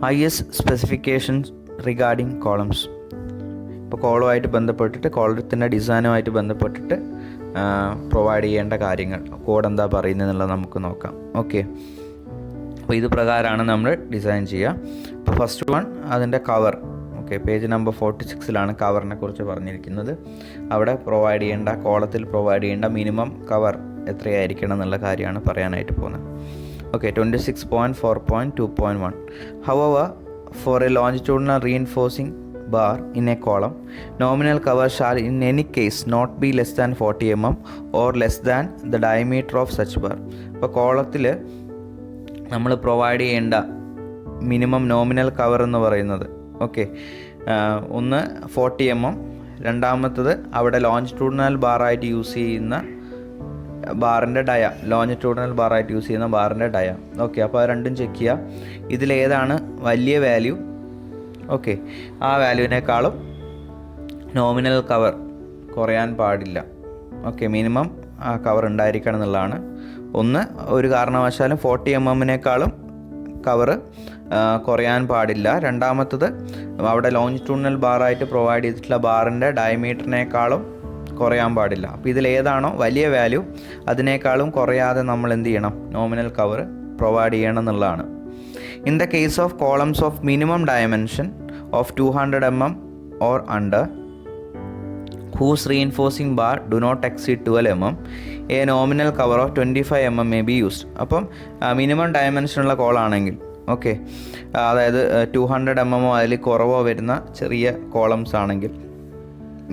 IS specifications regarding columns. ഇപ്പോൾ കോളുമായിട്ട് ബന്ധപ്പെട്ടിട്ട് കോളത്തിൻ്റെ ഡിസൈനുമായിട്ട് ബന്ധപ്പെട്ടിട്ട് പ്രൊവൈഡ് ചെയ്യേണ്ട കാര്യങ്ങൾ കോഡ് എന്താ പറയുന്നത് എന്നുള്ളത് നമുക്ക് നോക്കാം. ഓക്കെ, അപ്പോൾ ഇത് പ്രകാരമാണ് നമ്മൾ ഡിസൈൻ ചെയ്യുക. അപ്പോൾ ഫസ്റ്റ് വൺ അതിൻ്റെ കവർ. ഓക്കെ, പേജ് നമ്പർ 46 കവറിനെ കുറിച്ച് പറഞ്ഞിരിക്കുന്നത്. അവിടെ പ്രൊവൈഡ് ചെയ്യേണ്ട കോളത്തിൽ പ്രൊവൈഡ് ചെയ്യേണ്ട മിനിമം കവർ എത്രയായിരിക്കണം എന്നുള്ള കാര്യമാണ് പറയാനായിട്ട് പോകുന്നത്. Okay, 26.4.2.1. However, for a longitudinal reinforcing bar in a column, nominal cover shall in any case not be less than 40 mm or less than the diameter of such bar. ഇപ്പോൾ കോളത്തിൽ നമ്മൾ provide ചെയ്യേണ്ട minimum nominal cover എന്ന് പറയുന്നത് ഒന്ന് 40 mm, രണ്ടാമത്തത് അവിടെ longitudinal ബാറായിട്ട് use ചെയ്യുന്ന ബാറിൻ്റെ ലോഞ്ചിറ്റ്യൂഡിനൽ ബാറായിട്ട് യൂസ് ചെയ്യുന്ന ബാറിൻ്റെ ഡയ. ഓക്കെ, അപ്പോൾ അത് രണ്ടും ചെക്ക് ചെയ്യുക. ഇതിലേതാണ് വലിയ വാല്യൂ? ഓക്കെ, ആ വാല്യൂവിനേക്കാളും നോമിനൽ കവർ കുറയാൻ പാടില്ല. ഓക്കെ, മിനിമം ആ കവർ ഉണ്ടായിരിക്കണം എന്നുള്ളതാണ്. ഒരു കാരണവശാലും 40 mm കവർ കുറയാൻ പാടില്ല. രണ്ടാമത്തത് അവിടെ ലോഞ്ചിറ്റ്യൂഡിനൽ ബാറായിട്ട് പ്രൊവൈഡ് ചെയ്തിട്ടുള്ള ബാറിൻ്റെ ഡയമീറ്ററിനേക്കാളും കുറയാൻ പാടില്ല. അപ്പോൾ ഇതിലേതാണോ വലിയ വാല്യൂ അതിനേക്കാളും കുറയാതെ നമ്മൾ എന്ത് ചെയ്യണം? നോമിനൽ കവർ പ്രൊവൈഡ് ചെയ്യണം എന്നുള്ളതാണ്. In the case of columns of minimum dimension of 200 mm or under whose reinforcing bar do not exceed 12 mm, a nominal cover of 25 mm may be used. അപ്പം minimum ഡയമെൻഷനുള്ള കോളാണെങ്കിൽ അതായത് 200 mm അതിൽ കുറവോ വരുന്ന ചെറിയ columns ആണെങ്കിൽ,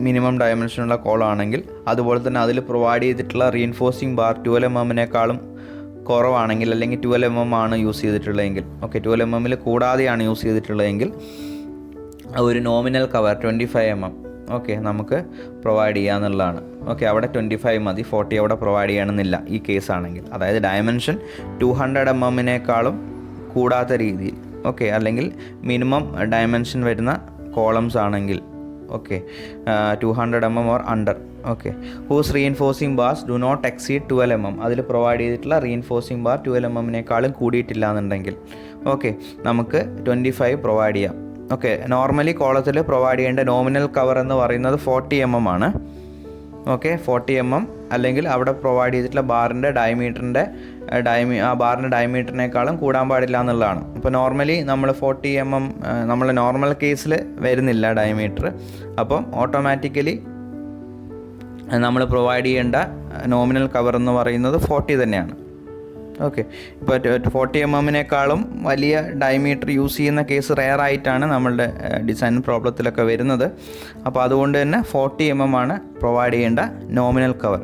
minimum ഡയമെൻഷനുള്ള കോളാണെങ്കിൽ, അതുപോലെ തന്നെ അതിൽ പ്രൊവൈഡ് ചെയ്തിട്ടുള്ള റീഇൻഫോഴ്സിങ് ബാർ 12 mm കുറവാണെങ്കിൽ, അല്ലെങ്കിൽ 12 mm ആണ് യൂസ് ചെയ്തിട്ടുള്ളതെങ്കിൽ, 12 mm കൂടാതെയാണ് യൂസ് ചെയ്തിട്ടുള്ളതെങ്കിൽ ഒരു നോമിനൽ കവർ 25 mm നമുക്ക് പ്രൊവൈഡ് ചെയ്യാന്നുള്ളതാണ്. അവിടെ 25 മതി, 40 അവിടെ പ്രൊവൈഡ് ചെയ്യണമെന്നില്ല ഈ കേസാണെങ്കിൽ. അതായത് ഡയമെൻഷൻ 200 mm കൂടാത്ത രീതിയിൽ, അല്ലെങ്കിൽ മിനിമം ഡയമെൻഷൻ വരുന്ന കോളംസ് ആണെങ്കിൽ 200 mm or under, whose reinforcing bars do not exceed 12 mm, അതിൽ പ്രൊവൈഡ് ചെയ്തിട്ടുള്ള റീഇൻഫോഴ്സിംഗ് ബാർ 12 mm കൂടിയിട്ടില്ല എന്നുണ്ടെങ്കിൽ നമുക്ക് 25 പ്രൊവൈഡ് ചെയ്യാം. നോർമലി കോളത്തിൽ പ്രൊവൈഡ് ചെയ്യേണ്ട നോമിനൽ കവർ എന്ന് പറയുന്നത് 40 mm ആണ്. 40 mm, അല്ലെങ്കിൽ അവിടെ പ്രൊവൈഡ് ചെയ്തിട്ടുള്ള ബാറിൻ്റെ ബാറിൻ്റെ ഡയമീറ്ററിനേക്കാളും കൂടാൻ പാടില്ല എന്നുള്ളതാണ്. ഇപ്പോൾ നോർമലി നമ്മൾ 40 mm നമ്മൾ നോർമൽ കേസിൽ വരുന്നില്ല ഡയമീറ്റർ. അപ്പം ഓട്ടോമാറ്റിക്കലി നമ്മൾ പ്രൊവൈഡ് ചെയ്യേണ്ട നോമിനൽ കവർ എന്ന് പറയുന്നത് 40 തന്നെയാണ്. ഇപ്പോൾ 40 mm വലിയ ഡയമീറ്റർ യൂസ് ചെയ്യുന്ന കേസ് റെയറായിട്ടാണ് നമ്മളുടെ ഡിസൈൻ പ്രോബ്ലത്തിലൊക്കെ വരുന്നത്. അപ്പോൾ അതുകൊണ്ട് തന്നെ 40 mm ആണ് പ്രൊവൈഡ് ചെയ്യേണ്ട നോമിനൽ കവർ.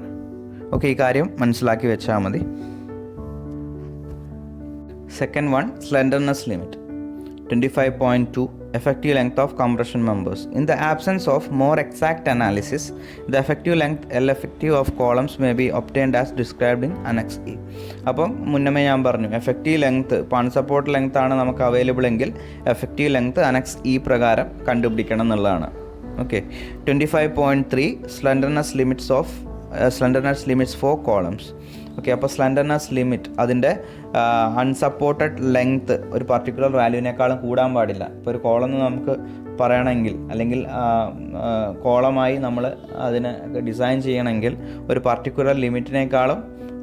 ഈ കാര്യം മനസ്സിലാക്കി വെച്ചാൽ മതി. Second one, slenderness limit 25.2, effective length of compression members. In the absence of more exact analysis, the effective length L effective of columns may be obtained as described in Annex E. അപ്പം മുന്നമേ ഞാൻ പറഞ്ഞു, effective length ഇപ്പോൾ അൺസപ്പോർട്ട് length ആണ് നമുക്ക് available എങ്കിൽ effective length Annex E പ്രകാരം കണ്ടുപിടിക്കണം എന്നുള്ളതാണ്. 25.3, സ്ലെൻഡർനെസ് ലിമിറ്റ്സ് ഫോർ കോളംസ്. അപ്പോൾ സ്ലെൻഡർനെസ് ലിമിറ്റ് അതിൻ്റെ അൺസപ്പോർട്ടഡ് ലെങ്ത്ത് ഒരു പർട്ടിക്കുലർ വാല്യൂവിനേക്കാളും കൂടാൻ പാടില്ല. ഇപ്പോൾ ഒരു കോളം നമുക്ക് പറയണമെങ്കിൽ, അല്ലെങ്കിൽ കോളമായി നമ്മൾ അതിനെ ഡിസൈൻ ചെയ്യണമെങ്കിൽ ഒരു പർട്ടിക്കുലർ ലിമിറ്റിനേക്കാളും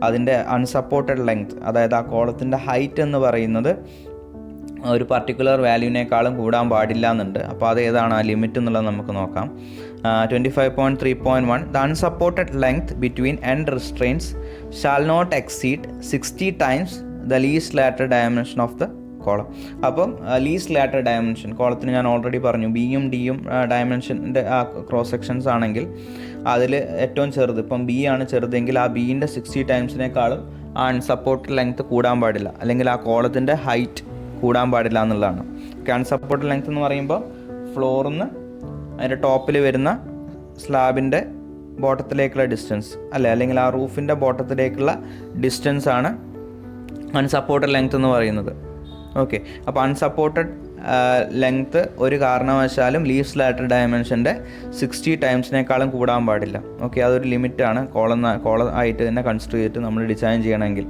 അതിൻ്റെ അൺസപ്പോർട്ടഡ് ലെങ്ത്ത്, അതായത് ആ കോളത്തിൻ്റെ ഹൈറ്റ് എന്ന് പറയുന്നത് ഒരു പർട്ടിക്കുലർ വാല്യൂവിനേക്കാളും കൂടാൻ പാടില്ല എന്നുണ്ട്. അപ്പോൾ അത് ഏതാണ് ആ ലിമിറ്റ് എന്നുള്ളത് നമുക്ക് നോക്കാം. 25.3.1, the unsupported length between end restraints shall not exceed 60 times the least lateral dimension of the column. അപ്പം ലീസ്റ്റ് ലാറ്ററൽ ഡയമെൻഷൻ കോളത്തിന് ഞാൻ ഓൾറെഡി പറഞ്ഞു, ബിയും ഡിയും ഡയമെൻഷൻ്റെ ആ ക്രോസ് സെക്ഷൻസ് ആണെങ്കിൽ അതിൽ ഏറ്റവും ചെറുത്, ഇപ്പം ബി ആണ് ചെറുതെങ്കിൽ ആ ബീൻ്റെ 60 ടൈംസിനേക്കാളും ആ അൺസപ്പോർട്ടഡ് ലെങ്ത്ത് കൂടാൻ പാടില്ല, അല്ലെങ്കിൽ ആ കോളത്തിൻ്റെ ഹൈറ്റ് കൂടാൻ പാടില്ല എന്നുള്ളതാണ്. അൺസപ്പോർട്ടഡ് ലെങ്ത്ത് എന്ന് പറയുമ്പോൾ ഫ്ലോറിൽ നിന്ന് അതിൻ്റെ ടോപ്പിൽ വരുന്ന സ്ലാബിൻ്റെ ബോട്ടത്തിലേക്കുള്ള ഡിസ്റ്റൻസ് അല്ലെങ്കിൽ ആ റൂഫിൻ്റെ ബോട്ടത്തിലേക്കുള്ള ഡിസ്റ്റൻസ് ആണ് അൺസപ്പോർട്ടഡ് ലെങ്ത്ത് എന്ന് പറയുന്നത്. അപ്പോൾ അൺസപ്പോർട്ടഡ് ലെങ്ത്ത് ഒരു കാരണവശാലും ലീസ്റ്റ് ലാറ്ററൽ ഡയമെൻഷൻ്റെ 60 ടൈംസിനേക്കാളും കൂടാൻ പാടില്ല. അതൊരു ലിമിറ്റാണ് കോളം ആയിട്ട് തന്നെ കൺസിഡർ ചെയ്തിട്ട് നമ്മൾ ഡിസൈൻ ചെയ്യണമെങ്കിൽ.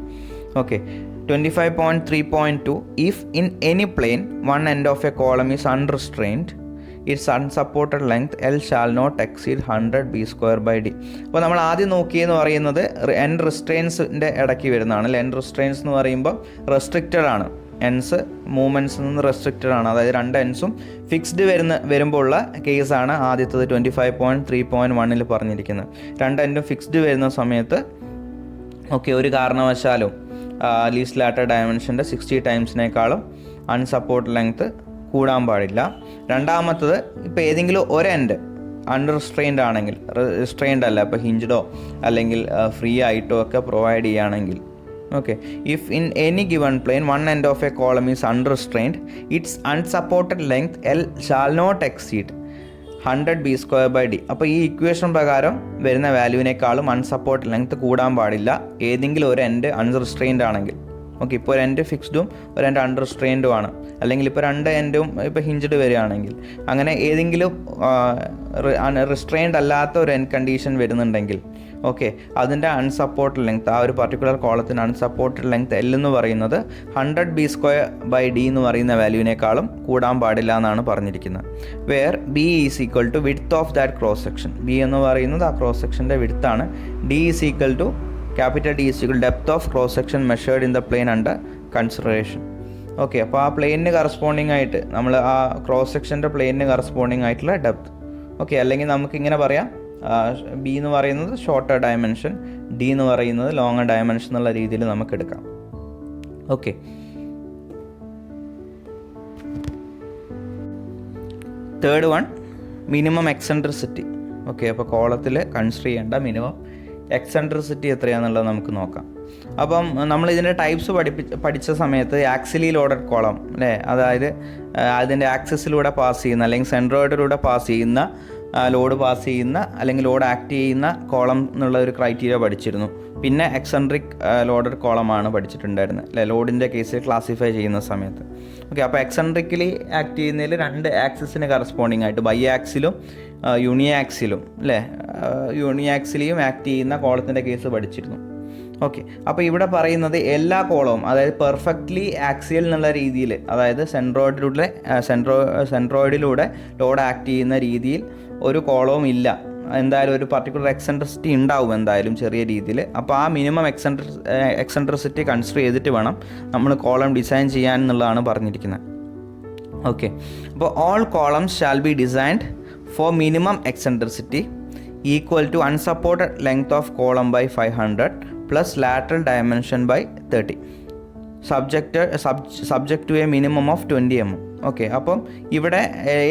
25.3.2 if in any plane one end of a column is unrestrained, its unsupported length L shall not exceed 100 b square by d. അപ്പോൾ നമ്മൾ ആദ്യം നോക്കിയെന്ന് പറയുന്നത് എൻഡ് റിസ്ട്രെയിൻസിൻ്റെ ഇടയ്ക്ക് വരുന്നതാണ്. എൻഡ് റിസ്ട്രെയിൻസ് എന്ന് പറയുമ്പോൾ റെസ്ട്രിക്റ്റഡ് ആണ്. എൻസ് മൂവ്മെൻറ്റ്സിൽ നിന്ന് റെസ്ട്രിക്റ്റഡ് ആണ്. അതായത് രണ്ട് എൻസും ഫിക്സ്ഡ് വരുമ്പോൾ ഉള്ള കേസാണ് ആദ്യത്തത് 25.3.1 പറഞ്ഞിരിക്കുന്നത്. രണ്ട് എൻഡും ഫിക്സ്ഡ് വരുന്ന സമയത്ത് ഒരു കാരണവശാലും ലീസ്റ്റ് ലാറ്റർ ഡയമെൻഷൻ്റെ 60 ടൈംസിനേക്കാളും അൺസപ്പോർട്ട് ലെങ്ത്ത് കൂടാൻ പാടില്ല. രണ്ടാമത്തത് ഇപ്പോൾ ഏതെങ്കിലും ഒരു എൻഡ് അൺറിസ്ട്രെയിൻഡ് ആണെങ്കിൽ, റിസ്ട്രെയിൻഡ് അല്ല, ഇപ്പോൾ ഹിഞ്ച്ഡോ അല്ലെങ്കിൽ ഫ്രീ ആയിട്ടോ ഒക്കെ പ്രൊവൈഡ് ചെയ്യുകയാണെങ്കിൽ, if in any given plane one end of a column is unrestrained, its unsupported length L shall not exceed 100 b square by d. അപ്പോൾ ഈ ഇക്വേഷൻ പ്രകാരം വരുന്ന വാല്യൂവിനേക്കാളും അൺസപ്പോർട്ട് ലെങ്ത് കൂടാൻ പാടില്ല ഏതെങ്കിലും ഒരു എൻഡ് അൺറിസ്ട്രെയിൻഡ് ആണെങ്കിൽ. ഇപ്പോൾ ഒരു എൻഡ് ഫിക്സ്ഡും ഒരു എൻഡ് അൺറിസ്ട്രെയിൻഡും ആണ്, അല്ലെങ്കിൽ ഇപ്പോൾ രണ്ട് എൻഡും ഇപ്പോൾ ഹിഞ്ച്ഡ് വരികയാണെങ്കിൽ, അങ്ങനെ ഏതെങ്കിലും റിസ്ട്രെയിൻഡ് അല്ലാത്ത ഒരു എൻഡ് കണ്ടീഷൻ വരുന്നുണ്ടെങ്കിൽ അതിൻ്റെ അൺസപ്പോർട്ടഡ് ലെങ്ത്, ആ ഒരു പർട്ടിക്കുലർ കോളത്തിന് അൺസപ്പോർട്ടഡ് ലെങ്ത് എൽ എന്ന് പറയുന്നത് 100 b square by d എന്ന് പറയുന്ന വാല്യൂവിനേക്കാളും കൂടാൻ പാടില്ല എന്നാണ് പറഞ്ഞിരിക്കുന്നത്. Where B is equal to width of that cross section. B എന്ന് പറയുന്നത് ആ ക്രോസ് സെക്ഷൻ്റെ വിഡ്ത്താണ്. D is equal to capital D is equal depth of cross section measured in the plane under consideration. അപ്പോൾ ആ പ്ലെയിനിന് കറസ്പോണ്ടിങ് ആയിട്ട് നമ്മൾ ആ ക്രോസ് സെക്ഷൻ്റെ പ്ലെയിനിന് കറസ്പോണ്ടിങ് ആയിട്ടുള്ള ഡെപ്ത്. അല്ലെങ്കിൽ നമുക്കിങ്ങനെ പറയാം, ബി എന്ന് പറയുന്നത് ഷോർട്ടർ ഡയമെൻഷൻ, ഡി എന്ന് പറയുന്നത് ലോങ്ങർ ഡയമെൻഷൻ എന്നുള്ള രീതിയിൽ നമുക്ക് എടുക്കാം. Third one, minimum eccentricity. അപ്പോൾ കോളത്തിൽ കൺസിഡർ ചെയ്യേണ്ട മിനിമം എക്സെൻട്രിസിറ്റി എത്രയാണെന്നുള്ളത് നമുക്ക് നോക്കാം. അപ്പം നമ്മൾ ഇതിൻ്റെ ടൈപ്സ് പഠിച്ച സമയത്ത് ആക്സിലി ലോഡഡ് കോളം അല്ലേ, അതായത് അതിൻ്റെ ആക്സിസിലൂടെ പാസ് ചെയ്യുന്ന അല്ലെങ്കിൽ സെൻട്രോയിഡിലൂടെ പാസ് ചെയ്യുന്ന ലോഡ് പാസ് ചെയ്യുന്ന അല്ലെങ്കിൽ ലോഡ് ആക്ട് ചെയ്യുന്ന കോളം എന്നുള്ള ഒരു ക്രൈറ്റീരിയ പഠിച്ചിരുന്നു. പിന്നെ എക്സെൻട്രിക് ലോഡഡ് കോളമാണ് പഠിച്ചിട്ടുണ്ടായിരുന്നത് അല്ലേ, ലോഡിൻ്റെ കേസിൽ ക്ലാസിഫൈ ചെയ്യുന്ന സമയത്ത്. അപ്പോൾ എക്സെൻട്രിക്കലി ആക്ട് ചെയ്യുന്നതിൽ രണ്ട് ആക്സിസിന് കറസ്പോണ്ടിങ് ആയിട്ട് ബൈ ആക്സിലും യൂണി ആക്സിലും അല്ലേ, യൂണി ആക്സിലിയും ആക്ട് ചെയ്യുന്ന കോളത്തിൻ്റെ കേസ് പഠിച്ചിരുന്നു. അപ്പോൾ ഇവിടെ പറയുന്നത് എല്ലാ കോളവും, അതായത് പെർഫെക്റ്റ്ലി ആക്സിയൽ എന്നുള്ള രീതിയിൽ, അതായത് സെൻട്രോയിഡിലൂടെ ലോഡ് ആക്ട് ചെയ്യുന്ന രീതിയിൽ ഒരു കോളവും ഇല്ല. എന്തായാലും ഒരു പർട്ടിക്കുലർ എക്സെൻട്രിസിറ്റി ഉണ്ടാവും എന്തായാലും ചെറിയ രീതിയിൽ. അപ്പോൾ ആ മിനിമം എക്സെൻട്രിസിറ്റി കൺസിഡർ ചെയ്തിട്ട് വേണം നമ്മൾ കോളം ഡിസൈൻ ചെയ്യാൻ എന്നുള്ളതാണ് പറഞ്ഞിരിക്കുന്നത്. അപ്പോൾ all columns shall be designed for minimum eccentricity equal to unsupported length of column by 500 plus lateral dimension by 30 subject to a minimum of 20 mm. അപ്പം ഇവിടെ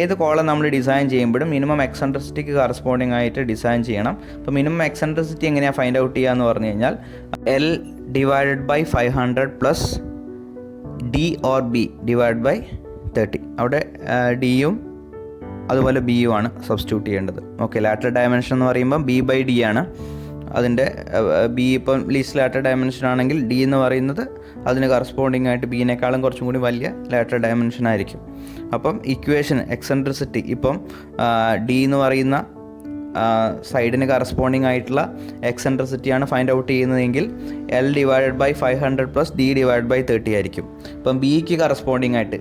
ഏത് കോളം നമ്മൾ ഡിസൈൻ ചെയ്യുമ്പോഴും മിനിമം എക്സെൻട്രിസിറ്റിക്ക് കറസ്പോണ്ടിങ് ആയിട്ട് ഡിസൈൻ ചെയ്യണം. അപ്പോൾ മിനിമം എക്സെൻട്രിസിറ്റി എങ്ങനെയാണ് ഫൈൻഡ് ഔട്ട് ചെയ്യുക എന്ന് പറഞ്ഞു കഴിഞ്ഞാൽ L divided by 500 plus D or B divide by 30. അവിടെ ഡിയും അതുപോലെ ബിയും ആണ് സബ്സ്റ്റിറ്റ്യൂട്ട് ചെയ്യേണ്ടത്. ലാറ്ററൽ ഡയമെൻഷൻ എന്ന് പറയുമ്പോൾ ബി ബൈ ഡി ആണ്. അതിൻ്റെ ബി ഇപ്പം ലീസ്റ്റ് ലാറ്ററൽ ഡയമെൻഷൻ ആണെങ്കിൽ ഡി എന്ന് പറയുന്നത് അതിന് കറസ്പോണ്ടിങ് ആയിട്ട് ബിനേക്കാളും കുറച്ചും കൂടി വലിയ ലാറ്ററൽ ഡയമെൻഷൻ ആയിരിക്കും. അപ്പം ഇക്വേഷൻ എക്സെൻട്രിസിറ്റി ഇപ്പം ഡി എന്ന് പറയുന്ന സൈഡിന് കറസ്പോണ്ടിങ് ആയിട്ടുള്ള എക്സെൻട്രിസിറ്റിയാണ് ഫൈൻഡ് ഔട്ട് ചെയ്യുന്നതെങ്കിൽ L divided by 500 plus D divide by 30 ആയിരിക്കും. ഇപ്പം ബിക്ക് കറസ്പോണ്ടിങ് ആയിട്ട്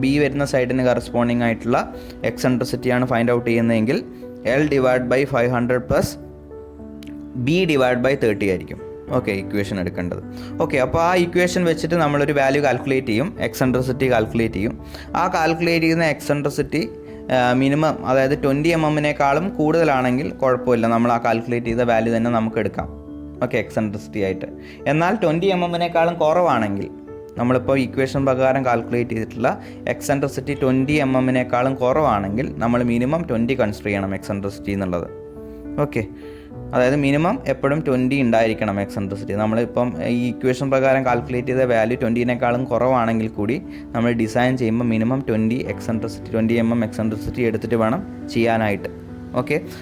ബി വരുന്ന സൈഡിന് കറസ്പോണ്ടിങ് ആയിട്ടുള്ള എക്സെൻട്രിസിറ്റിയാണ് ഫൈൻഡ് ഔട്ട് ചെയ്യുന്നതെങ്കിൽ L divide by 500 plus B divide by 30 ആയിരിക്കും. ഇക്വേഷൻ എടുക്കേണ്ടത്. അപ്പോൾ ആ ഇക്വേഷൻ വെച്ചിട്ട് നമ്മളൊരു വാല്യൂ കാൽക്കുലേറ്റ് ചെയ്യും, എക്സെൻട്രിസിറ്റി കാൽക്കുലേറ്റ് ചെയ്യും. ആ കാൽക്കുലേറ്റ് ചെയ്യുന്ന എക്സെൻട്രിസിറ്റി മിനിമം, അതായത് 20 mm കൂടുതലാണെങ്കിൽ കുഴപ്പമില്ല, നമ്മൾ ആ കാൽക്കുലേറ്റ് ചെയ്ത വാല്യൂ തന്നെ നമുക്ക് എടുക്കാം എക്സെൻട്രിസിറ്റി ആയിട്ട്. എന്നാൽ 20 mm കുറവാണെങ്കിൽ, നമ്മളിപ്പോൾ ഇക്വേഷൻ പ്രകാരം കാൽക്കുലേറ്റ് ചെയ്തിട്ടുള്ള എക്സെൻട്രിസിറ്റി 20 mm കുറവാണെങ്കിൽ നമ്മൾ മിനിമം 20 കൺസിഡർ ചെയ്യണം എക്സെൻട്രിസിറ്റി എന്നുള്ളത്. അതായത് മിനിമം എപ്പോഴും 20 ഉണ്ടായിരിക്കണം എക്സെൻട്രിസിറ്റി. നമ്മളിപ്പം ഈ ഇക്വേഷൻ പ്രകാരം കാൽക്കുലേറ്റ് ചെയ്ത വാല്യൂ 20 കുറവാണെങ്കിൽ കൂടി നമ്മൾ ഡിസൈൻ ചെയ്യുമ്പോൾ മിനിമം 20 mm എക്സെൻട്രിസിറ്റി എടുത്തിട്ട് വേണം ചെയ്യാനായിട്ട്.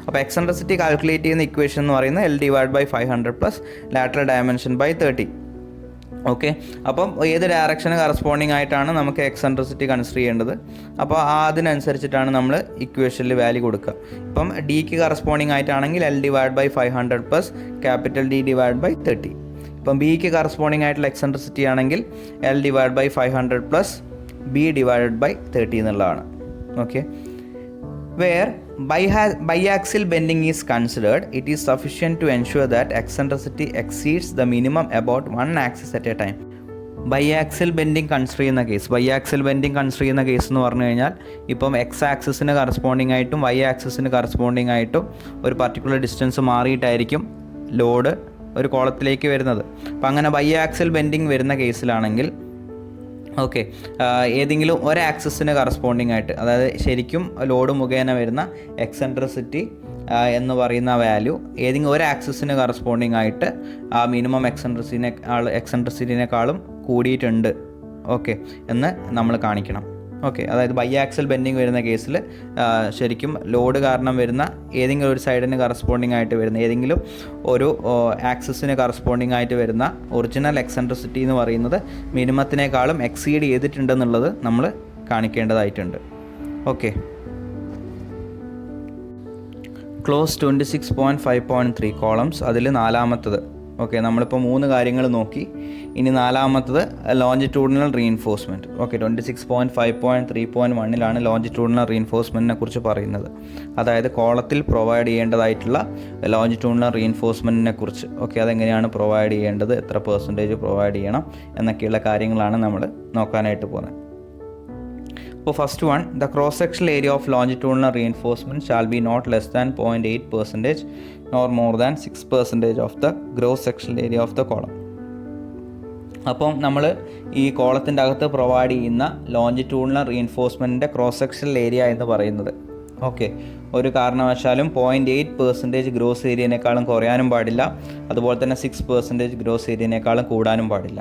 അപ്പോൾ എക്സെൻട്രിസിറ്റി കാൽക്കുലേറ്റ് ചെയ്യുന്ന ഇക്വേഷൻ എന്ന് പറയുന്നത് L divide by 500 plus lateral dimension by 30. അപ്പം ഏത് ഡയറക്ഷന് കറസ്പോണ്ടിങ് ആയിട്ടാണ് നമുക്ക് എക്സെൻട്രിസിറ്റി കൺസിഡർ ചെയ്യേണ്ടത്. അപ്പോൾ അതിനനുസരിച്ചിട്ടാണ് നമ്മൾ ഇക്വേഷനിൽ വാല്യൂ കൊടുക്കുക. ഇപ്പം ഡിക്ക് കറസ്പോണ്ടിങ് ആയിട്ടാണെങ്കിൽ L divide by 500 plus capital D divide by 30. ഇപ്പം ബിക്ക് കറസ്പോണ്ടിങ് ആയിട്ടുള്ള എക്സെൻട്രിസിറ്റി ആണെങ്കിൽ L/500 പ്ലസ് B/30 എന്നുള്ളതാണ്. Okay, where biaxial bending is considered, it is sufficient to ensure that eccentricity exceeds the minimum about one axis at a time. Biaxial bending consider ചെയ്യുന്ന case എന്ന് പറഞ്ഞു കഴിഞ്ഞാൽ ഇപ്പം X ആക്സിസിന് corresponding ആയിട്ടും Y ആക്സിസിന് corresponding ആയിട്ടും ഒരു പർട്ടിക്കുലർ ഡിസ്റ്റൻസ് മാറിയിട്ടായിരിക്കും ലോഡ് ഒരു കോളത്തിലേക്ക് വരുന്നത്. അപ്പം അങ്ങനെ ബൈആക്സിൽ ബെൻഡിങ് വരുന്ന കേസിലാണെങ്കിൽ ഓക്കെ, ഏതെങ്കിലും ഒരു ആക്സിസിന് കറസ്പോണ്ടിങ് ആയിട്ട്, അതായത് ശരിക്കും ലോഡ് മുഖേന വരുന്ന എക്സെൻട്രിസിറ്റി എന്ന് പറയുന്ന വാല്യൂ ഏതെങ്കിലും ഒരു ആക്സിസിന് കറസ്പോണ്ടിങ് ആയിട്ട് ആ മിനിമം എക്സെൻട്രിസിറ്റിനേക്കാളും കൂടിയിട്ടുണ്ട് ഓക്കെ എന്ന് നമ്മൾ കാണിക്കണം. ഓക്കെ, അതായത് ബൈആക്സിൽ ബെൻഡിങ് വരുന്ന കേസിൽ ശരിക്കും ലോഡ് കാരണം വരുന്ന ഏതെങ്കിലും ഒരു സൈഡിന് കറസ്പോണ്ടിങ് ആയിട്ട് വരുന്ന ഏതെങ്കിലും ഒരു ആക്സിസിന് കറസ്പോണ്ടിങ് ആയിട്ട് വരുന്ന ഒറിജിനൽ എക്സെൻട്രിസിറ്റി എന്ന് പറയുന്നത് മിനിമത്തിനേക്കാളും എക്സീഡ് ചെയ്തിട്ടുണ്ടെന്നുള്ളത് നമ്മൾ കാണിക്കേണ്ടതായിട്ടുണ്ട്. ഓക്കെ, ക്ലോസ് 26.5.3 കോളംസ്, അതിൽ നാലാമത്തത്. ഓക്കെ, നമ്മളിപ്പോൾ 3 കാര്യങ്ങൾ നോക്കി. ഇനി നാലാമത്തത് ലോഞ്ചിറ്റ്യൂഡിനൽ റീഇൻഫോഴ്സ്മെൻറ്റ്. ഓക്കെ, 26.5.3.1 ലോഞ്ചിറ്റ്യൂഡിനൽ റീഇൻഫോഴ്സ്മെൻറ്റിനെ കുറിച്ച് പറയുന്നത്, അതായത് കോളത്തിൽ പ്രൊവൈഡ് ചെയ്യേണ്ടതായിട്ടുള്ള ലോഞ്ചിറ്റ്യൂഡിനൽ റീഇൻഫോഴ്സ്മെൻറ്റിനെ കുറിച്ച്. ഓക്കെ, അതെങ്ങനെയാണ് പ്രൊവൈഡ് ചെയ്യേണ്ടത്, എത്ര പെർസെൻറ്റേജ് പ്രൊവൈഡ് ചെയ്യണം എന്നൊക്കെയുള്ള കാര്യങ്ങളാണ് നമ്മൾ നോക്കാനായിട്ട് പോകുന്നത്. അപ്പോൾ first one, the cross sectional area of longitudinal reinforcement shall be not less than 0.8% nor more than 6% of the gross sectional area of the column. അപ്പം നമ്മൾ ഈ കോളത്തിൻ്റെ അകത്ത് പ്രൊവൈഡ് ചെയ്യുന്ന ലോഞ്ചിറ്റ്യൂഡിനൽ റീഇൻഫോഴ്സ്മെൻറ്റിൻ്റെ ക്രോസ് സെക്ഷണൽ ഏരിയ എന്ന് പറയുന്നത് ഓക്കെ ഒരു കാരണവശാലും 0.8% ഗ്രോസ് ഏരിയനേക്കാളും കുറയാനും പാടില്ല, അതുപോലെ തന്നെ 6% ഗ്രോസ് ഏരിയനേക്കാളും കൂടാനും പാടില്ല.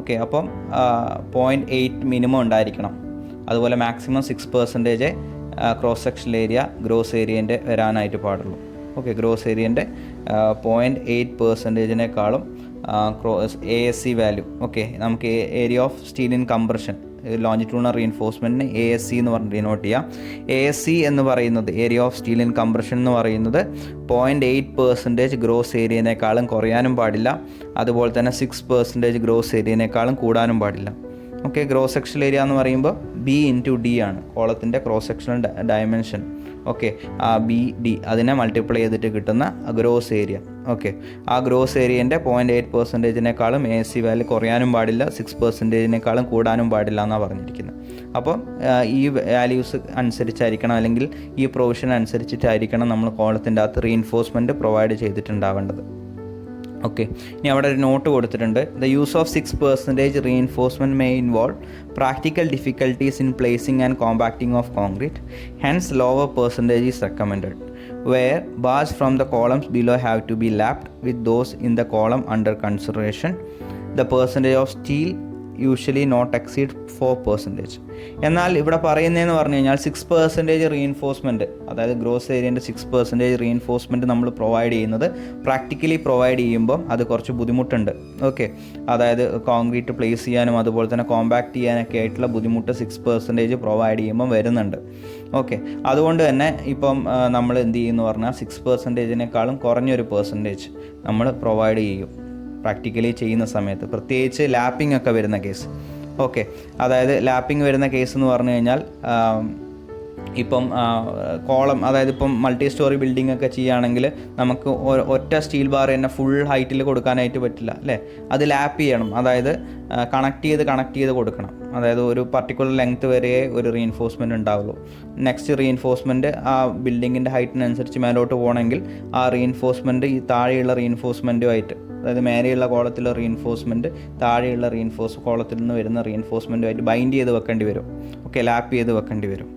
ഓക്കെ, അപ്പം 0.8 മിനിമം ഉണ്ടായിരിക്കണം, അതുപോലെ maximum 6% cross sectional area gross ഏരിയൻ്റെ വരാനായിട്ട് പാടുള്ളൂ. ഓക്കെ, ഗ്രോസ് ഏരിയൻ്റെ 0.8%-നേക്കാളും ASC വാല്യൂ. ഓക്കെ, നമുക്ക് area of steel in compression longitudinal റീഇൻഫോഴ്സ്മെൻറ്റിന് ASC എന്ന് പറഞ്ഞ് ഡിനോട്ട് ചെയ്യാം. ASC എന്ന് പറയുന്നത് area of steel in compression എന്ന് പറയുന്നത് 0.8% ഗ്രോസ് ഏരിയനേക്കാളും കുറയാനും പാടില്ല, അതുപോലെ തന്നെ 6% ഗ്രോസ് ഏരിയനേക്കാളും കൂടാനും പാടില്ല. ഓക്കെ, ഗ്രോസ് സെക്ഷണൽ ഏരിയ എന്ന് പറയുമ്പോൾ B/D ആണ് കോളത്തിൻ്റെ ക്രോസ് സെക്ഷണൽ ഡയമെൻഷൻ. ഓക്കെ, ആ BD അതിനെ മൾട്ടിപ്ലൈ ചെയ്തിട്ട് കിട്ടുന്ന ഗ്രോസ് ഏരിയ. ഓക്കെ, ആ ഗ്രോസ് ഏരിയൻ്റെ 0.8%-നേക്കാളും ASC വാല്യൂ കുറയാനും പാടില്ല, 6%-നേക്കാളും കൂടാനും പാടില്ല എന്നാണ് പറഞ്ഞിരിക്കുന്നത്. അപ്പം ഈ വാല്യൂസ് അനുസരിച്ചായിരിക്കണം, അല്ലെങ്കിൽ ഈ പ്രൊവിഷൻ അനുസരിച്ചിട്ടായിരിക്കണം നമ്മൾ കോളത്തിൻ്റെ അകത്ത് റീഇൻഫോഴ്സ്മെൻറ്റ് പ്രൊവൈഡ് ചെയ്തിട്ടുണ്ടാവേണ്ടത്. ഓക്കെ, ഇനി അവിടെ ഒരു നോട്ട് കൊടുത്തിട്ടുണ്ട്. The use of 6% reinforcement may involve practical difficulties in placing and compacting of concrete, hence lower percentage is recommended. where bars from the columns below have to be lapped with those in the column under consideration. The percentage of steel usually not exceed 4%. എന്നാൽ ഇവിടെ പറയുന്നതെന്ന് പറഞ്ഞു കഴിഞ്ഞാൽ 6% reinforcement, അതായത് gross ഏരിയൻ്റെ 6% reinforcement നമ്മൾ provide ചെയ്യുന്നത് practically provide ചെയ്യുമ്പം അത് കുറച്ച് ബുദ്ധിമുട്ടുണ്ട്. ഓക്കെ, അതായത് കോൺക്രീറ്റ് പ്ലേസ് ചെയ്യാനും അതുപോലെ തന്നെ കോമ്പാക്ട് ചെയ്യാനൊക്കെ ആയിട്ടുള്ള ബുദ്ധിമുട്ട് 6% പ്രൊവൈഡ് ചെയ്യുമ്പം വരുന്നുണ്ട്. ഓക്കെ, അതുകൊണ്ട് തന്നെ ഇപ്പം നമ്മൾ എന്ത് ചെയ്യുമെന്ന് പറഞ്ഞാൽ 6%-നേക്കാളും കുറഞ്ഞൊരു പെർസെൻറ്റേജ് നമ്മൾ പ്രൊവൈഡ് ചെയ്യും പ്രാക്ടിക്കലി ചെയ്യുന്ന സമയത്ത്, പ്രത്യേകിച്ച് ലാപ്പിംഗ് ഒക്കെ വരുന്ന കേസ്. ഓക്കെ, അതായത് ലാപ്പിംഗ് വരുന്ന കേസ് എന്ന് പറഞ്ഞു കഴിഞ്ഞാൽ ഇപ്പം കോളം, അതായത് ഇപ്പം മൾട്ടി സ്റ്റോറി ബിൽഡിംഗ് ഒക്കെ ചെയ്യുകയാണെങ്കിൽ നമുക്ക് ഒറ്റ സ്റ്റീൽ ബാർ തന്നെ ഫുൾ ഹൈറ്റിൽ കൊടുക്കാനായിട്ട് പറ്റില്ല അല്ലേ, അത് ലാപ്പ് ചെയ്യണം, അതായത് കണക്ട് ചെയ്ത് കൊടുക്കണം. അതായത് ഒരു പർട്ടിക്കുലർ ലെങ്ത്ത് വരെ ഒരു റീഇൻഫോഴ്സ്മെൻറ്റ് ഉണ്ടാവുള്ളൂ. നെക്സ്റ്റ് റീഇൻഫോഴ്സ്മെൻറ്റ് ആ ബിൽഡിങ്ങിൻ്റെ ഹൈറ്റിനനുസരിച്ച് മേലോട്ട് പോകണമെങ്കിൽ ആ റീഇൻഫോഴ്സ്മെൻറ്റ് ഈ താഴെയുള്ള റീഇൻഫോഴ്സ്മെൻറ്റുമായിട്ട്, അതായത് മേലെയുള്ള കോളത്തിലെ റീഇൻഫോഴ്സ്മെൻറ്റ് താഴെയുള്ള കോളത്തിൽ നിന്ന് വരുന്ന റീഇൻഫോഴ്സ്മെൻറ്റുമായിട്ട് ബൈൻഡ് ചെയ്ത് വെക്കേണ്ടി വരും. ഓക്കെ, ലാപ്പ് ചെയ്ത് വെക്കേണ്ടി വരും.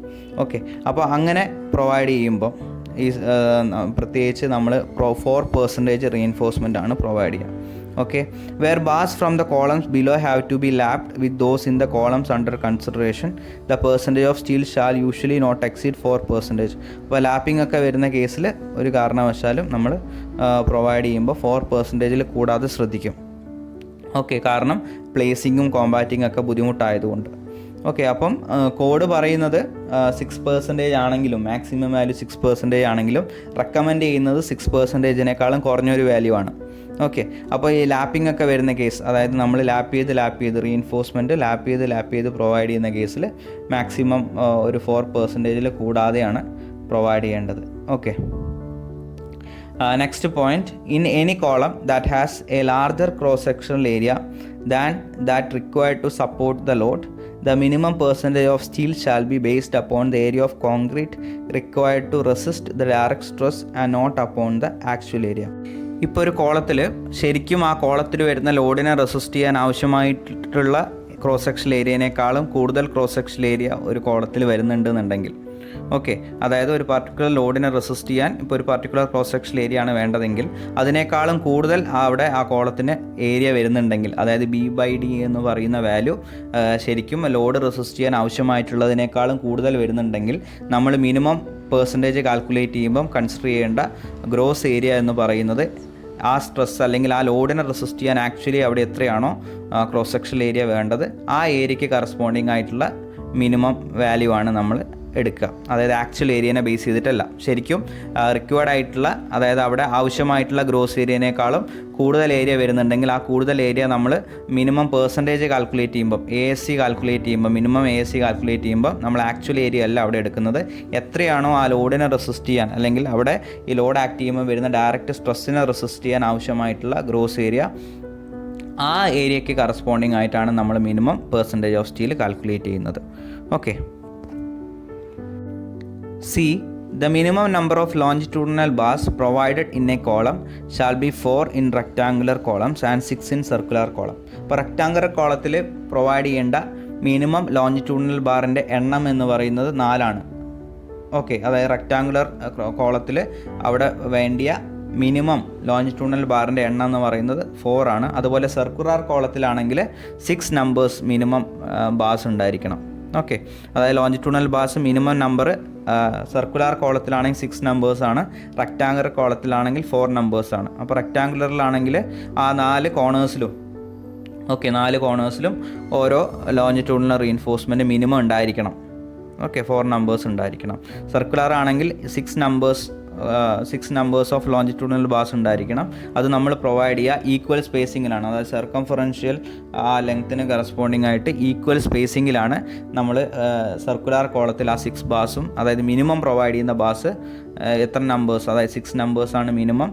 ഓക്കെ, അപ്പോൾ അങ്ങനെ പ്രൊവൈഡ് ചെയ്യുമ്പോൾ ഈ പ്രത്യേകിച്ച് നമ്മൾ 4% റീഇൻഫോഴ്സ്മെൻ്റ് ആണ് പ്രൊവൈഡ് ചെയ്യുക. Okay, where bars from the columns below have to be lapped with those in the columns under consideration, the percentage of steel shall usually not exceed 4%. അപ്പോൾ ലാപ്പിംഗ് ഒക്കെ വരുന്ന കേസിൽ ഒരു കാരണവശാലും നമ്മൾ പ്രൊവൈഡ് ചെയ്യുമ്പോൾ 4%-ൽ കൂടാതെ ശ്രദ്ധിക്കും. ഓക്കെ, കാരണം പ്ലേസിങ്ങും കോമ്പാക്റ്റിംഗ് ഒക്കെ ബുദ്ധിമുട്ടായതുകൊണ്ട്. ഓക്കെ, അപ്പം കോഡ് പറയുന്നത് 6% ആണെങ്കിലും മാക്സിമം വാല്യൂ 6% ആണെങ്കിലും റെക്കമെൻഡ് ചെയ്യുന്നത് 6%-നേക്കാളും കുറഞ്ഞൊരു വാല്യൂ ആണ്. ഓക്കെ, അപ്പോൾ ഈ ലാപ്പിംഗ് ഒക്കെ വരുന്ന കേസ്, അതായത് നമ്മൾ ലാപ്പ് ചെയ്ത് റീഇൻഫോഴ്സ്മെൻറ്റ് ലാപ്പ് ചെയ്ത് പ്രൊവൈഡ് ചെയ്യുന്ന കേസിൽ മാക്സിമം ഒരു 4% കൂടാതെയാണ് പ്രൊവൈഡ് ചെയ്യേണ്ടത്. Okay, next point, in any column that has A larger cross sectional area than that required to support the load, the minimum percentage of steel shall be based upon the area of concrete required to resist the direct stress and not upon the actual area. ഇപ്പോൾ ഒരു കോളത്തിൽ ശരിക്കും ആ കോളത്തിൽ വരുന്ന ലോഡിനെ resist ചെയ്യാൻ ആവശ്യമായിട്ടുള്ള ക്രോസ് സെക്ഷൽ ഏരിയനേക്കാളും കൂടുതൽ ക്രോസ് സെക്ഷൽ ഏരിയ ഒരു കോളത്തിൽ വരുന്നുണ്ടെന്നുണ്ടെങ്കിൽ, ഓക്കെ, അതായത് ഒരു പർട്ടിക്കുലർ ലോഡിനെ റെസിസ്റ്റ് ചെയ്യാൻ ഇപ്പോൾ ഒരു പർട്ടിക്കുലർ ക്രോസ് സെക്ഷൽ ഏരിയ ആണ് വേണ്ടതെങ്കിൽ അതിനേക്കാളും കൂടുതൽ അവിടെ ആ കോളത്തിന് ഏരിയ വരുന്നുണ്ടെങ്കിൽ, അതായത് B/D എന്ന് പറയുന്ന വാല്യൂ ശരിക്കും ലോഡ് റെസിസ്റ്റ് ചെയ്യാൻ ആവശ്യമായിട്ടുള്ളതിനേക്കാളും കൂടുതൽ വരുന്നുണ്ടെങ്കിൽ നമ്മൾ മിനിമം പെർസെൻറ്റേജ് കാൽക്കുലേറ്റ് ചെയ്യുമ്പം കൺസിഡർ ചെയ്യേണ്ട ഗ്രോസ് ഏരിയ എന്ന് പറയുന്നത് ആ സ്ട്രെസ് അല്ലെങ്കിൽ ആ ലോഡിനെ റെസിസ്റ്റ് ചെയ്യാൻ ആക്ച്വലി അവിടെ എത്രയാണോ ക്രോസ് സെക്ഷൽ ഏരിയ വേണ്ടത് ആ ഏരിയയ്ക്ക് കറസ്പോണ്ടിങ് ആയിട്ടുള്ള മിനിമം വാല്യൂ ആണ് നമ്മൾ എടുക്കുക. അതായത് ആക്ച്വൽ ഏരിയനെ ബേസ് ചെയ്തിട്ടല്ല, ശരിക്കും റിക്വയർഡ് ആയിട്ടുള്ള, അതായത് അവിടെ ആവശ്യമായിട്ടുള്ള ഗ്രോസ് ഏരിയനേക്കാളും കൂടുതൽ ഏരിയ വരുന്നുണ്ടെങ്കിൽ ആ കൂടുതൽ ഏരിയ നമ്മൾ മിനിമം പെർസെൻറ്റേജ് കാൽക്കുലേറ്റ് ചെയ്യുമ്പോൾ ASC കാൽക്കുലേറ്റ് ചെയ്യുമ്പോൾ മിനിമം ASC കാൽക്കുലേറ്റ് ചെയ്യുമ്പോൾ നമ്മൾ ആക്ച്വൽ ഏരിയ അല്ല അവിടെ എടുക്കുന്നത്, എത്രയാണോ ആ ലോഡിനെ റെസിസ്റ്റ് ചെയ്യാൻ അല്ലെങ്കിൽ അവിടെ ഈ ലോഡ് ആക്ട് ചെയ്യുമ്പോൾ വരുന്ന ഡയറക്റ്റ് സ്ട്രെസ്സിനെ റെസിസ്റ്റ് ചെയ്യാൻ ആവശ്യമായിട്ടുള്ള ഗ്രോസ് ഏരിയ ആ ഏരിയയ്ക്ക് കറസ്പോണ്ടിങ് ആയിട്ടാണ് നമ്മൾ minimum percentage of steel calculate ചെയ്യുന്നത്. Okay, C. The minimum number of longitudinal bars provided in a column shall be 4 in rectangular columns and 6 in circular column. ഇപ്പോൾ rectangular കോളത്തിൽ provide ചെയ്യേണ്ട minimum longitudinal ബാറിൻ്റെ എണ്ണം എന്ന് പറയുന്നത് 4 okay, അതായത് rectangular കോളത്തിൽ അവിടെ വേണ്ടിയ മിനിമം ലോഞ്ചിറ്റ്യൂഡിനൽ ബാറിൻ്റെ എണ്ണം എന്ന് പറയുന്നത് 4 അതുപോലെ സർക്കുലർ കോളത്തിലാണെങ്കിൽ 6 നമ്പേഴ്സ് മിനിമം ബാർസ് ഉണ്ടായിരിക്കണം. ഓക്കെ, അതായത് longitudinal bars minimum number circular കോളത്തിലാണെങ്കിൽ 6 നമ്പേഴ്സാണ്, റെക്ടാങ്കുലർ കോളത്തിലാണെങ്കിൽ 4 നമ്പേഴ്സാണ്. അപ്പോൾ റെക്ടാങ്കുലറിലാണെങ്കിൽ ആ 4 കോർണേഴ്സിലും, ഓക്കെ, 4 കോർണേഴ്സിലും ഓരോ ലോഞ്ചിറ്റ്യൂഡിനൽ റീഇൻഫോഴ്സ്മെൻറ്റ് മിനിമം ഉണ്ടായിരിക്കണം. ഓക്കെ, 4 നമ്പേഴ്സ് ഉണ്ടായിരിക്കണം. സർക്കുലർ ആണെങ്കിൽ 6 നമ്പേഴ്സ് ഓഫ് ലോഞ്ചിറ്റ്യൂഡിനൽ ബാർസ് ഉണ്ടായിരിക്കണം. അത് നമ്മൾ പ്രൊവൈഡ് ചെയ്യുക ഈക്വൽ സ്പേസിങ്ങിലാണ്, അതായത് സർക്കംഫറൻഷ്യൽ ആ ലെങ്ത്തിന് കറസ്പോണ്ടിങ് ആയിട്ട് ഈക്വൽ സ്പേസിങ്ങിലാണ് നമ്മൾ സർക്കുലർ കോളത്തിൽ ആ 6 ബാർസും, അതായത് മിനിമം പ്രൊവൈഡ് ചെയ്യുന്ന ബാർസ് എത്ര നമ്പേഴ്സ്, അതായത് 6 നമ്പേഴ്സാണ് മിനിമം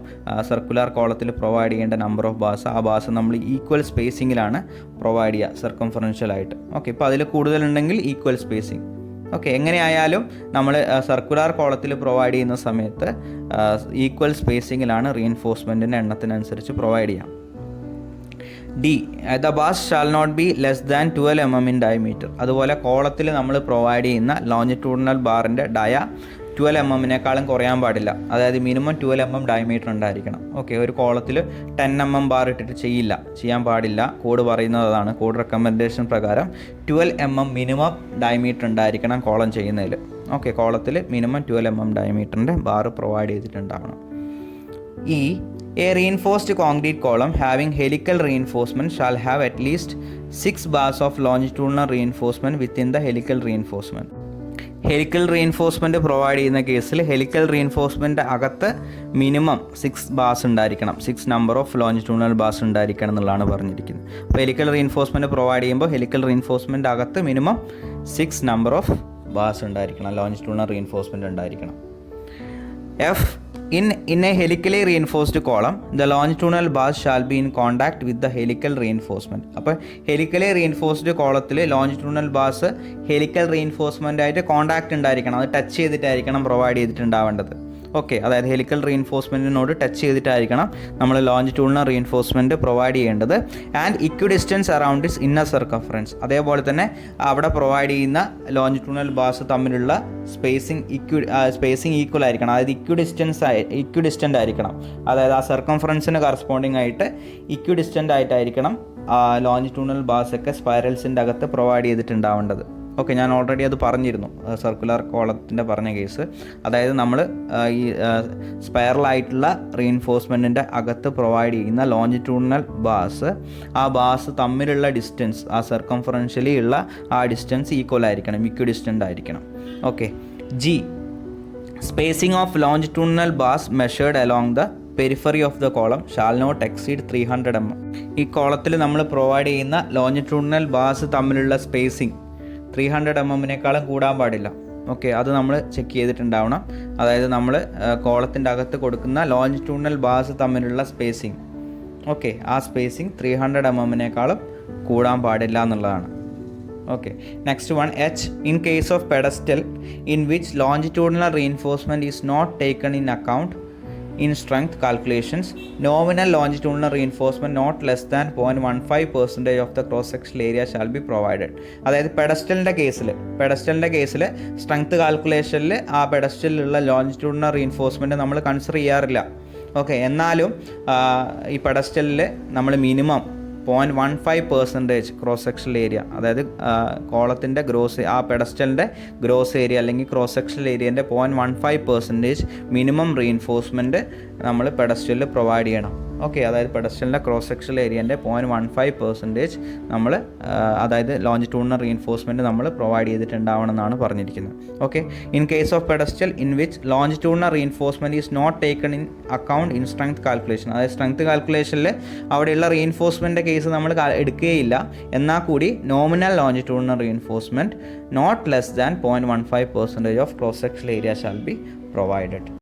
സർക്കുലർ കോളത്തിൽ പ്രൊവൈഡ് ചെയ്യേണ്ട നമ്പർ ഓഫ് ബാർസ്. ആ ബാർസ് നമ്മൾ ഈക്വൽ സ്പേസിങ്ങിലാണ് പ്രൊവൈഡ് ചെയ്യുക സർക്കംഫറൻഷ്യലായിട്ട്. ഓക്കെ, ഇപ്പോൾ അതിൽ കൂടുതലുണ്ടെങ്കിൽ ഈക്വൽ സ്പേസിങ്. ഓക്കെ, എങ്ങനെയായാലും നമ്മൾ സർക്കുലർ കോളത്തിൽ പ്രൊവൈഡ് ചെയ്യുന്ന സമയത്ത് ഈക്വൽ സ്പേസിങ്ങിലാണ് റീഇൻഫോഴ്സ്മെൻറ്റിൻ്റെ എണ്ണത്തിനനുസരിച്ച് പ്രൊവൈഡ് ചെയ്യാം. D. The bars shall not be less than 12 mm in diameter. അതുപോലെ കോളത്തിൽ നമ്മൾ പ്രൊവൈഡ് ചെയ്യുന്ന ലോഞ്ചിറ്റ്യൂഡിനൽ ബാറിൻ്റെ ഡയ 12 mm കുറയാൻ പാടില്ല, അതായത് മിനിമം 12 mm ഡയമീറ്റർ ഉണ്ടായിരിക്കണം. ഓക്കെ, ഒരു കോളത്തിൽ 10 mm ബാർ ഇട്ടിട്ട് ചെയ്യാൻ പാടില്ല. കോഡ് പറയുന്നത് അതാണ്, കോഡ് റെക്കമെൻഡേഷൻ പ്രകാരം 12 mm മിനിമം ഡയമീറ്റർ ഉണ്ടായിരിക്കണം കോളം ചെയ്യുന്നതിൽ. ഓക്കെ, കോളത്തിൽ മിനിമം 12 mm ഡയമീറ്ററിൻ്റെ ബാർ പ്രൊവൈഡ് ചെയ്തിട്ടുണ്ടാവണം. A reinforced concrete column having helical reinforcement shall have at least 6 bars of longitudinal reinforcement within the helical reinforcement. Helical reinforcement provide ചെയ്യുന്ന കേസിൽ helical reinforcement അകത്ത് minimum 6 bars ഉണ്ടായിരിക്കണം, 6 number of longitudinal bars ഉണ്ടായിരിക്കണം എന്നുള്ളതാണ് പറഞ്ഞിരിക്കുന്നത്. അപ്പോൾ helical reinforcement provide ചെയ്യുമ്പോൾ helical reinforcement അകത്ത് മിനിമം 6 നമ്പർ ഓഫ് ബാർസ് ഉണ്ടായിരിക്കണം, ലോഞ്ചിറ്റ്യൂഡിനൽ റീഇൻഫോഴ്സ്മെൻറ്റ് ഉണ്ടായിരിക്കണം. F. In a helically reinforced column, the longitudinal bars shall be in contact with the helical reinforcement. അപ്പോൾ helically reinforced കോളത്തിൽ ലോഞ്ചിറ്റ്യൂഡിനൽ ബാർസ് ഹെലിക്കൽ റീഇൻഫോഴ്സ്മെൻ്റ് ആയിട്ട് contact ഉണ്ടായിരിക്കണം, അത് touch ചെയ്തിട്ടായിരിക്കണം provide ചെയ്തിട്ടുണ്ടാവേണ്ടത്. Okay, അതായത് ഹെലിക്കൽ റീഇൻഫോഴ്സ്മെൻറ്റിനോട് ടച്ച് ചെയ്തിട്ടായിരിക്കണം നമ്മൾ ലോഞ്ചിറ്റ്യൂഡിനൽ റീഇൻഫോഴ്സ്മെൻറ്റ് പ്രൊവൈഡ് ചെയ്യേണ്ടത്. And equidistance around its inner circumference, അതേപോലെ തന്നെ അവിടെ പ്രൊവൈഡ് ചെയ്യുന്ന ലോഞ്ചിറ്റ്യൂഡിനൽ ബാർസ് തമ്മിലുള്ള സ്പേസിങ് ഈക്വൽ ആയിരിക്കണം, അതായത് ഇക്വിഡിസ്റ്റൻ്റ് ആയിരിക്കണം, അതായത് ആ സർക്കംഫറൻസിന് കറസ്പോണ്ടിങ് ആയിട്ട് ഇക്വിഡിസ്റ്റൻ്റ് ആയിട്ടായിരിക്കണം ലോഞ്ചിറ്റ്യൂഡിനൽ ബാർസൊക്കെ സ്പൈറൽസിൻ്റെ അകത്ത് പ്രൊവൈഡ് ചെയ്തിട്ടുണ്ടാവേണ്ടത്. ഓക്കെ, ഞാൻ ഓൾറെഡി അത് പറഞ്ഞിരുന്നു സർക്കുലർ കോളത്തിൻ്റെ പറഞ്ഞ കേസ്. അതായത് നമ്മൾ ഈ സ്പൈറലായിട്ടുള്ള റീഇൻഫോഴ്സ്മെൻറ്റിൻ്റെ അകത്ത് പ്രൊവൈഡ് ചെയ്യുന്ന ലോഞ്ചിറ്റ്യൂഡിനൽ ബാർസ്, ആ ബാർസ് തമ്മിലുള്ള ഡിസ്റ്റൻസ്, ആ സർക്കംഫറൻഷ്യലി ഉള്ള ആ ഡിസ്റ്റൻസ് ഈക്വൽ ആയിരിക്കണം, ഇക്വിഡിസ്റ്റൻ്റ് ആയിരിക്കണം. Okay, G. Spacing of longitudinal bars measured along the periphery of the column shall not exceed 300 mm. ഈ കോളത്തിൽ നമ്മൾ പ്രൊവൈഡ് ചെയ്യുന്ന ലോഞ്ചിറ്റ്യൂഡിനൽ ബാർസ് തമ്മിലുള്ള സ്പേസിങ് 300 mm കൂടാൻ പാടില്ല. ഓക്കെ, അത് നമ്മൾ ചെക്ക് ചെയ്തിട്ടുണ്ടാവണം. അതായത് നമ്മൾ കോളത്തിൻ്റെ അകത്ത് കൊടുക്കുന്ന ലോഞ്ചിറ്റ്യൂഡിനൽ ബാർസ് തമ്മിലുള്ള സ്പേസിങ്, ഓക്കെ, ആ സ്പേസിങ് 300 mm കൂടാൻ പാടില്ല എന്നുള്ളതാണ്. Okay, next one, H. In case of pedestal in which longitudinal reinforcement is not taken in account in strength calculations, nominal longitudinal reinforcement not less than 0.15% of the cross-sectional area shall be provided. അതായത് പെഡസ്റ്റലിൻ്റെ കേസിൽ strength കാൽക്കുലേഷനിൽ ആ പെഡസ്റ്റലിലുള്ള longitudinal reinforcement നമ്മൾ consider ചെയ്യാറില്ല. Okay, എന്നാലും ഈ പെഡസ്റ്റലിൽ നമ്മൾ minimum 0.15% cross sectional area, അതായത് കോളത്തിൻ്റെ ആ പെഡസ്റ്റലിൻ്റെ ഗ്രോസ് ഏരിയ അല്ലെങ്കിൽ ക്രോസ് സെക്ഷണൽ ഏരിയൻ്റെ 0.15% മിനിമം റീഇൻഫോഴ്സ്മെൻറ്റ് നമ്മൾ പെഡസ്റ്റലിൽ പ്രൊവൈഡ് ചെയ്യണം. ഓക്കെ, അതായത് പെഡസ്റ്റലിൻ്റെ ക്രോസ് സെക്ഷണൽ ഏരിയൻ്റെ 0.15% നമ്മൾ അതായത് ലോഞ്ചിറ്റ്യൂഡിനൽ റീഇൻഫോഴ്സ്മെൻറ്റ് നമ്മൾ പ്രൊവൈഡ് ചെയ്തിട്ടുണ്ടാവണം എന്നാണ് പറഞ്ഞിരിക്കുന്നത്. Okay, in case of pedestal in which longitudinal reinforcement is not taken in account in strength calculation, അതായത് സ്ട്രെങ്ത് കാൽക്കുലേഷനിൽ അവിടെയുള്ള റീഇൻഫോഴ്സ്മെൻറ്റിൻ്റെ കേസ് നമ്മൾ എടുക്കുകയില്ല, എന്നാൽ കൂടി nominal longitudinal reinforcement not less than 0.15% of cross sectional area shall be provided.